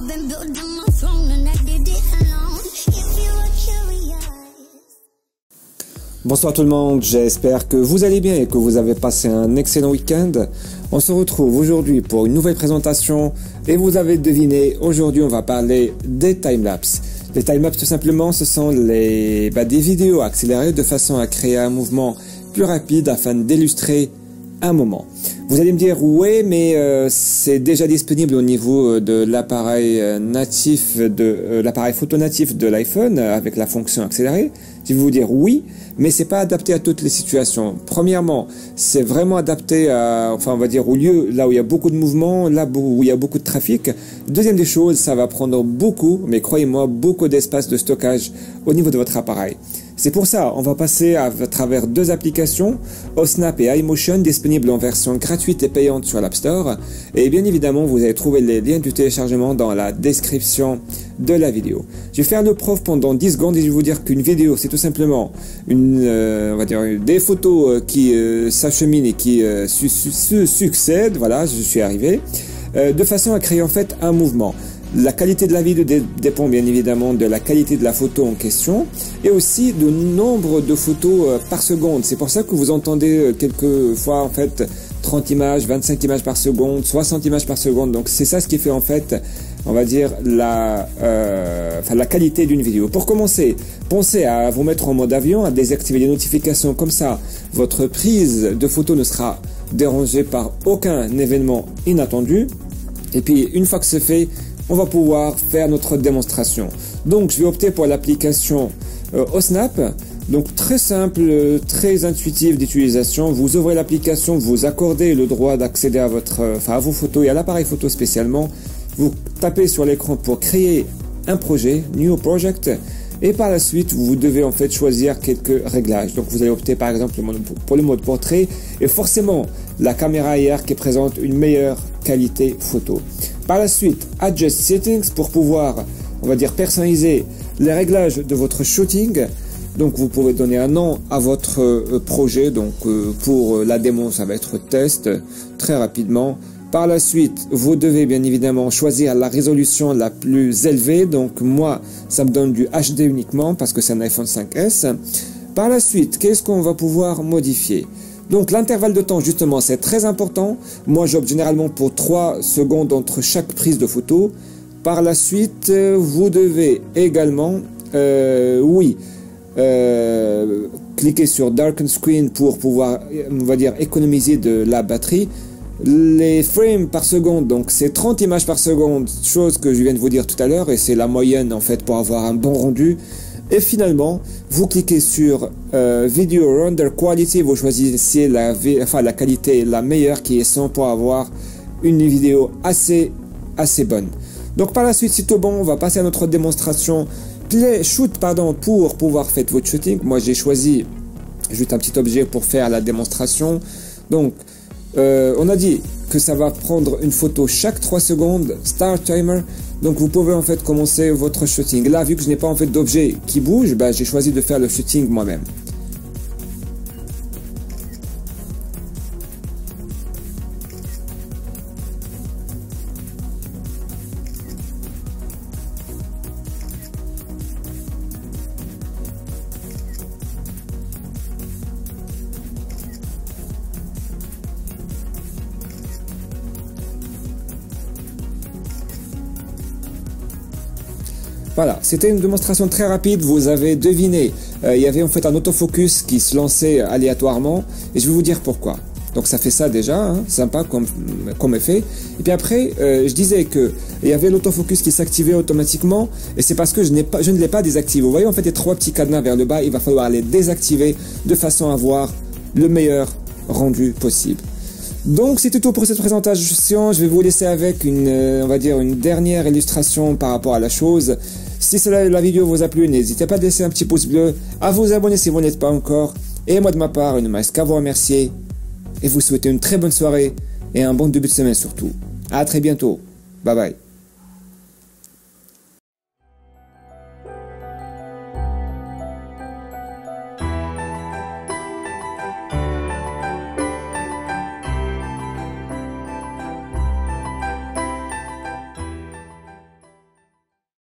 been building my throne and I did it alone. If you were curious. Bonsoir tout le monde, j'espère que vous allez bien et que vous avez passé un excellent week-end. On se retrouve aujourd'hui pour une nouvelle présentation et vous avez deviné, aujourd'hui on va parler des timelapses. Les timelapses tout simplement ce sont des vidéos accélérées de façon à créer un mouvement plus rapide afin d'illustrer un moment. Vous allez me dire oui mais c'est déjà disponible au niveau de l'appareil natif l'appareil photo natif de l'iPhone avec la fonction accélérée. Je vais vous dire oui, mais c'est pas adapté à toutes les situations. Premièrement, c'est vraiment adapté à, on va dire au lieu là où il y a beaucoup de mouvements, là où il y a beaucoup de trafic. Deuxième des choses, ça va prendre beaucoup, mais croyez-moi, beaucoup d'espace de stockage au niveau de votre appareil. C'est pour ça, on va passer à travers deux applications, Osnap et iMotion, disponibles en version gratuite et payante sur l'App Store. Et bien évidemment, vous allez trouver les liens du téléchargement dans la description de la vidéo. Je vais faire le prof pendant 10 secondes et je vais vous dire qu'une vidéo, c'est tout simplement des photos qui s'acheminent et qui se succèdent. Voilà, je suis arrivé. De façon à créer en fait un mouvement. La qualité de la vidéo dépend bien évidemment de la qualité de la photo en question et aussi du nombre de photos par seconde. C'est pour ça que vous entendez quelquefois en fait 30 images, 25 images par seconde, 60 images par seconde. Donc c'est ça ce qui fait en fait, on va dire, la qualité d'une vidéo. Pour commencer, pensez à vous mettre en mode avion, à désactiver les notifications comme ça. Votre prise de photo ne sera dérangée par aucun événement inattendu. Et puis une fois que c'est fait, on va pouvoir faire notre démonstration. Donc je vais opter pour l'application Osnap. Donc très simple, très intuitive d'utilisation. Vous ouvrez l'application, vous accordez le droit d'accéder à vos photos et à l'appareil photo spécialement. Vous tapez sur l'écran pour créer un projet, New Project. Et par la suite, vous devez en fait choisir quelques réglages. Donc vous allez opter par exemple pour le mode portrait et forcément la caméra arrière qui présente une meilleure qualité photo. Par la suite, Adjust Settings pour pouvoir, on va dire, personnaliser les réglages de votre shooting. Donc vous pouvez donner un nom à votre projet. Donc pour la démo, ça va être test très rapidement. Par la suite, vous devez bien évidemment choisir la résolution la plus élevée. Donc moi, ça me donne du HD uniquement parce que c'est un iPhone 5S. Par la suite, qu'est-ce qu'on va pouvoir modifier? Donc l'intervalle de temps, justement, c'est très important. Moi, j'opte généralement pour 3 secondes entre chaque prise de photo. Par la suite, vous devez également, cliquer sur Darken Screen pour pouvoir, on va dire, économiser de la batterie. Les frames par seconde, donc c'est 30 images par seconde, chose que je viens de vous dire tout à l'heure, et c'est la moyenne en fait pour avoir un bon rendu. Et finalement, vous cliquez sur Video Render Quality, vous choisissez la qualité la meilleure qui est 100 pour avoir une vidéo assez bonne. Donc par la suite, c'est tout bon, on va passer à notre démonstration pour pouvoir faire votre shooting. Moi j'ai choisi juste un petit objet pour faire la démonstration. Donc on a dit que ça va prendre une photo chaque 3 secondes, Start Timer. Donc vous pouvez en fait commencer votre shooting. Là, vu que je n'ai pas en fait d'objet qui bouge, j'ai choisi de faire le shooting moi-même. Voilà, c'était une démonstration très rapide, vous avez deviné, il y avait en fait un autofocus qui se lançait aléatoirement, et je vais vous dire pourquoi. Donc ça fait ça déjà, sympa comme effet. Et puis après, je disais que il y avait l'autofocus qui s'activait automatiquement, et c'est parce que je ne l'ai pas désactivé. Vous voyez en fait les 3 petits cadenas vers le bas, il va falloir les désactiver de façon à avoir le meilleur rendu possible. Donc c'était tout pour cette présentation, je vais vous laisser avec une dernière illustration par rapport à la chose. Si la vidéo vous a plu, n'hésitez pas à laisser un petit pouce bleu, à vous abonner si vous n'êtes pas encore, et moi de ma part, il ne me reste qu'à vous remercier, et vous souhaiter une très bonne soirée, et un bon début de semaine surtout. À très bientôt, bye bye.